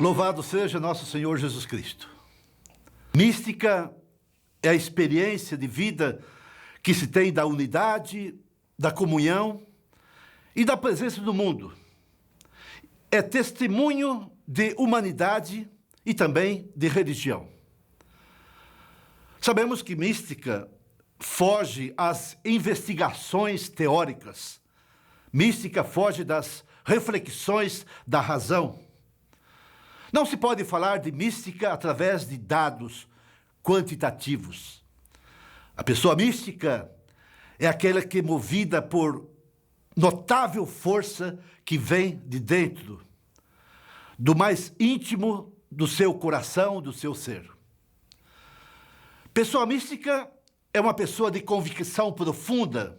Louvado seja nosso Senhor Jesus Cristo. Mística é a experiência de vida que se tem da unidade, da comunhão e da presença do mundo. É testemunho de humanidade e também de religião. Sabemos que mística foge às investigações teóricas. Mística foge das reflexões da razão. Não se pode falar de mística através de dados quantitativos. A pessoa mística é aquela que é movida por notável força que vem de dentro, do mais íntimo do seu coração, do seu ser. Pessoa mística é uma pessoa de convicção profunda,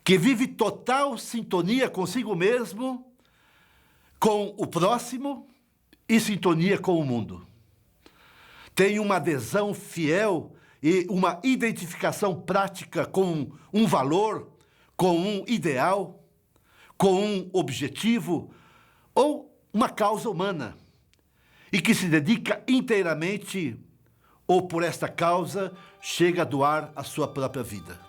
que vive total sintonia consigo mesmo, com o próximo e sintonia com o mundo. Tem uma adesão fiel e uma identificação prática com um valor, com um ideal, com um objetivo ou uma causa humana, e que se dedica inteiramente ou por esta causa chega a doar a sua própria vida.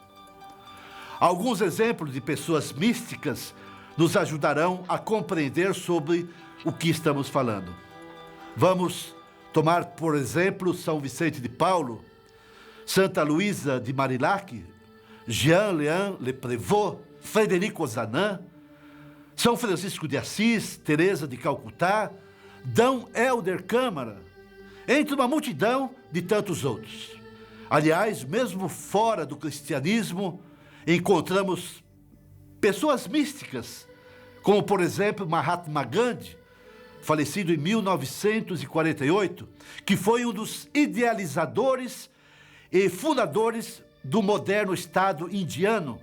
Alguns exemplos de pessoas místicas nos ajudarão a compreender sobre o que estamos falando. Vamos tomar, por exemplo, São Vicente de Paulo, Santa Luísa de Marillac, Jean-Léon Le Prévost, Frederico Ozanam, São Francisco de Assis, Teresa de Calcutá, D. Helder Câmara, entre uma multidão de tantos outros. Aliás, mesmo fora do cristianismo, encontramos pessoas místicas, como, por exemplo, Mahatma Gandhi, falecido em 1948, que foi um dos idealizadores e fundadores do moderno Estado indiano,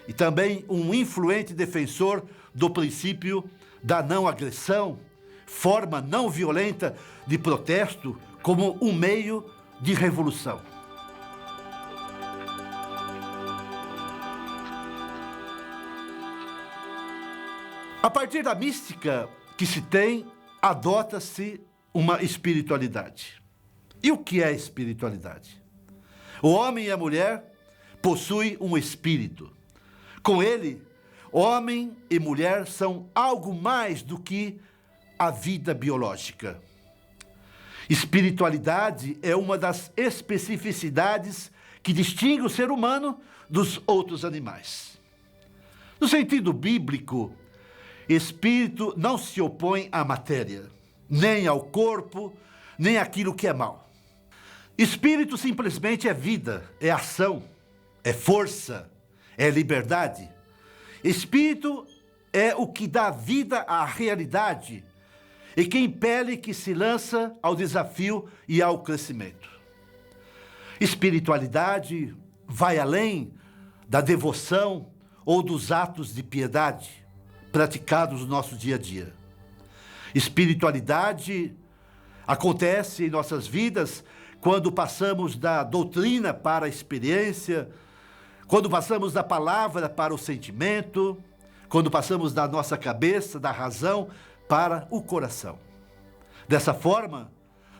e também um influente defensor do princípio da não agressão, forma não violenta de protesto como um meio de revolução. A partir da mística que se tem, adota-se uma espiritualidade. E o que é espiritualidade? O homem e a mulher possuem um espírito. Com ele, homem e mulher são algo mais do que a vida biológica. Espiritualidade é uma das especificidades que distingue o ser humano dos outros animais. No sentido bíblico, espírito não se opõe à matéria, nem ao corpo, nem àquilo que é mal. Espírito simplesmente é vida, é ação, é força, é liberdade. Espírito é o que dá vida à realidade e que impele que se lança ao desafio e ao crescimento. Espiritualidade vai além da devoção ou dos atos de piedade praticados no nosso dia a dia. Espiritualidade acontece em nossas vidas quando passamos da doutrina para a experiência, quando passamos da palavra para o sentimento, quando passamos da nossa cabeça, da razão, para o coração. Dessa forma,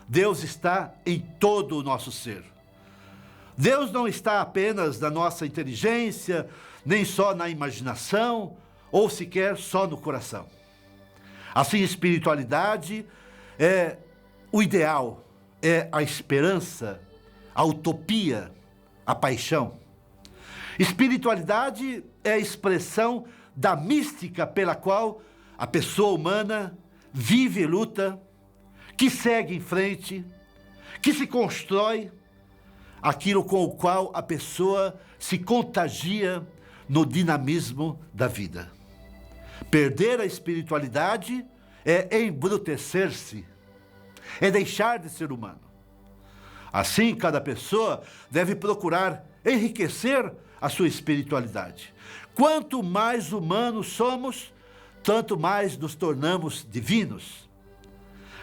Deus está em todo o nosso ser. Deus não está apenas na nossa inteligência, nem só na imaginação, ou sequer só no coração. Assim, espiritualidade é o ideal, é a esperança, a utopia, a paixão. Espiritualidade é a expressão da mística pela qual a pessoa humana vive e luta, que segue em frente, que se constrói, aquilo com o qual a pessoa se contagia no dinamismo da vida. Perder a espiritualidade é embrutecer-se, é deixar de ser humano. Assim, cada pessoa deve procurar enriquecer a sua espiritualidade. Quanto mais humanos somos, tanto mais nos tornamos divinos.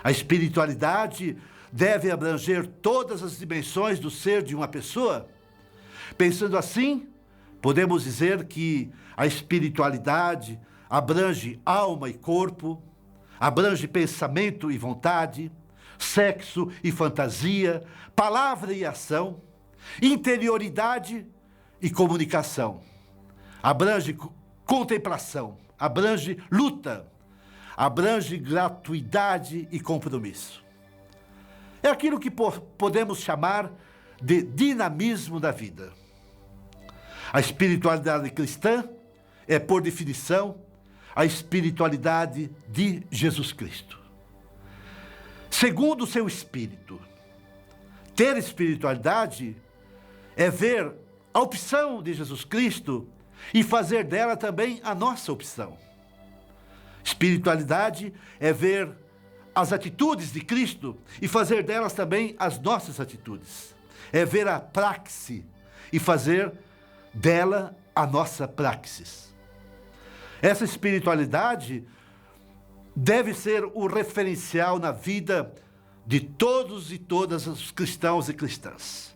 A espiritualidade deve abranger todas as dimensões do ser de uma pessoa. Pensando assim, podemos dizer que a espiritualidade abrange alma e corpo, Abrange pensamento e vontade, sexo e fantasia, palavra e ação, interioridade e comunicação. Abrange contemplação, abrange luta, abrange gratuidade e compromisso. É aquilo que podemos chamar de dinamismo da vida. A espiritualidade cristã é, por definição, a espiritualidade de Jesus Cristo. Segundo o seu espírito, ter espiritualidade é ver a opção de Jesus Cristo e fazer dela também a nossa opção. Espiritualidade é ver as atitudes de Cristo e fazer delas também as nossas atitudes. É ver a praxe e fazer dela a nossa praxis. Essa espiritualidade deve ser o referencial na vida de todos e todas os cristãos e cristãs.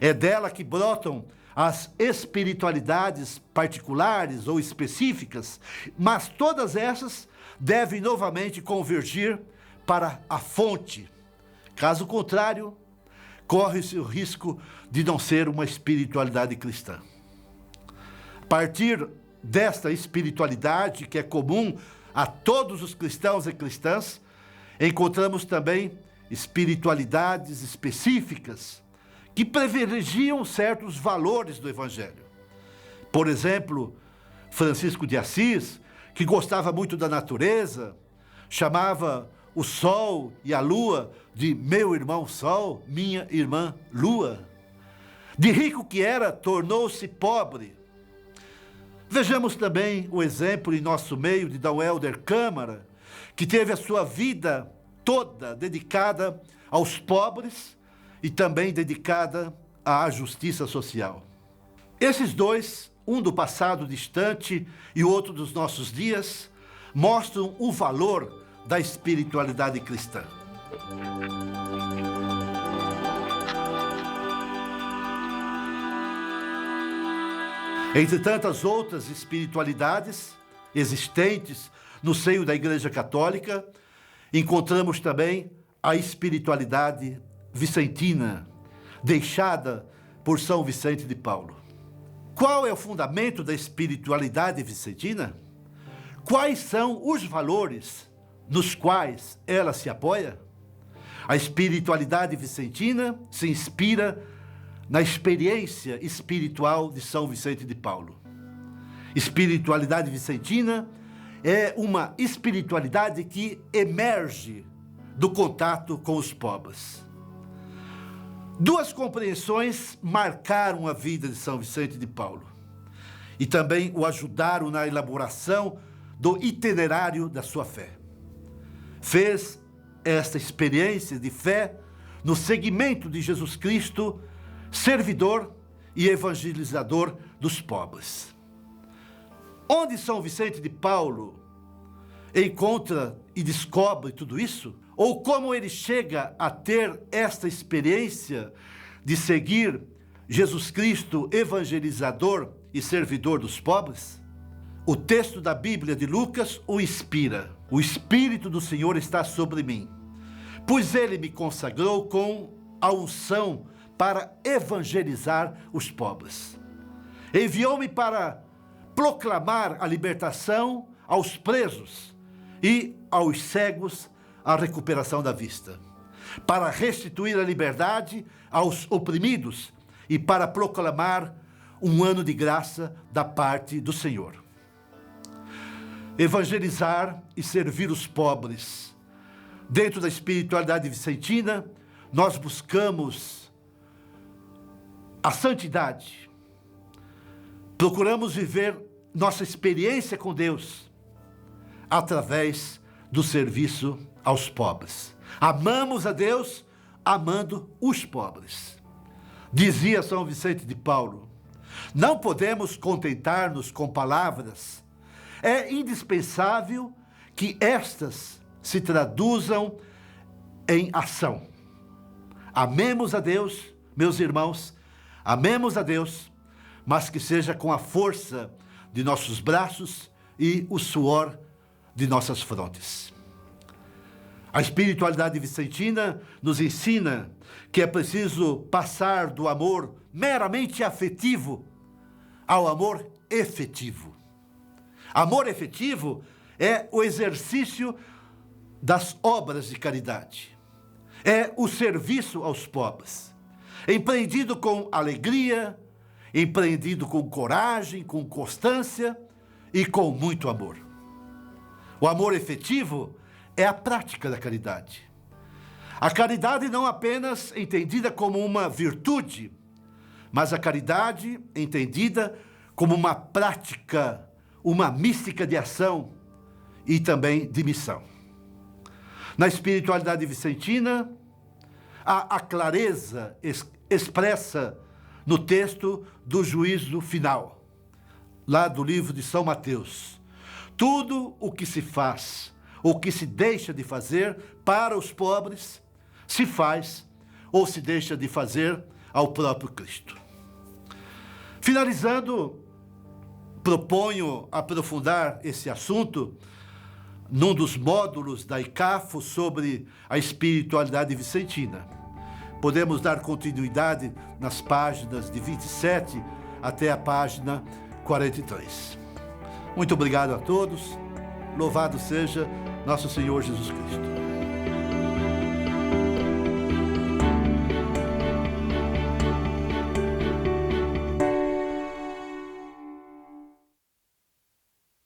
É dela que brotam as espiritualidades particulares ou específicas, mas todas essas devem novamente convergir para a fonte. Caso contrário, corre-se o risco de não ser uma espiritualidade cristã. A partir desta espiritualidade que é comum a todos os cristãos e cristãs, encontramos também espiritualidades específicas que privilegiam certos valores do Evangelho. Por exemplo, Francisco de Assis, que gostava muito da natureza, chamava o sol e a lua de meu irmão sol, minha irmã lua. De rico que era, tornou-se pobre. Vejamos também o exemplo em nosso meio de D. Helder Câmara, que teve a sua vida toda dedicada aos pobres e também dedicada à justiça social. Esses dois, um do passado distante e outro dos nossos dias, mostram o valor da espiritualidade cristã. Entre tantas outras espiritualidades existentes no seio da Igreja Católica, encontramos também a espiritualidade vicentina, deixada por São Vicente de Paulo. Qual é o fundamento da espiritualidade vicentina? Quais são os valores nos quais ela se apoia? A espiritualidade vicentina se inspira na experiência espiritual de São Vicente de Paulo. Espiritualidade vicentina é uma espiritualidade que emerge do contato com os pobres. Duas compreensões marcaram a vida de São Vicente de Paulo e também o ajudaram na elaboração do itinerário da sua fé. Fez esta experiência de fé no seguimento de Jesus Cristo, servidor e evangelizador dos pobres. Onde São Vicente de Paulo encontra e descobre tudo isso? Ou como ele chega a ter esta experiência de seguir Jesus Cristo, evangelizador e servidor dos pobres? O texto da Bíblia de Lucas o inspira. O Espírito do Senhor está sobre mim, pois ele me consagrou com a unção para evangelizar os pobres. Enviou-me para proclamar a libertação aos presos e aos cegos a recuperação da vista, para restituir a liberdade aos oprimidos e para proclamar um ano de graça da parte do Senhor. Evangelizar e servir os pobres. Dentro da espiritualidade vicentina, nós buscamos a santidade. Procuramos viver nossa experiência com Deus através do serviço aos pobres. Amamos a Deus amando os pobres. Dizia São Vicente de Paulo, não podemos contentar-nos com palavras. É indispensável que estas se traduzam em ação. Amemos a Deus, meus irmãos, amemos a Deus, mas que seja com a força de nossos braços e o suor de nossas frontes. A espiritualidade vicentina nos ensina que é preciso passar do amor meramente afetivo ao amor efetivo. Amor efetivo é o exercício das obras de caridade. É o serviço aos pobres, empreendido com alegria, empreendido com coragem, com constância e com muito amor. O amor efetivo é a prática da caridade. A caridade não apenas entendida como uma virtude, mas a caridade entendida como uma prática, uma mística de ação e também de missão. Na espiritualidade vicentina, há a clareza expressa no texto do juízo final, lá do livro de São Mateus. Tudo o que se faz, ou que se deixa de fazer para os pobres, se faz ou se deixa de fazer ao próprio Cristo. Finalizando, proponho aprofundar esse assunto num dos módulos da ICAFO sobre a espiritualidade vicentina. Podemos dar continuidade nas páginas de 27 até a página 43. Muito obrigado a todos. Louvado seja nosso Senhor Jesus Cristo.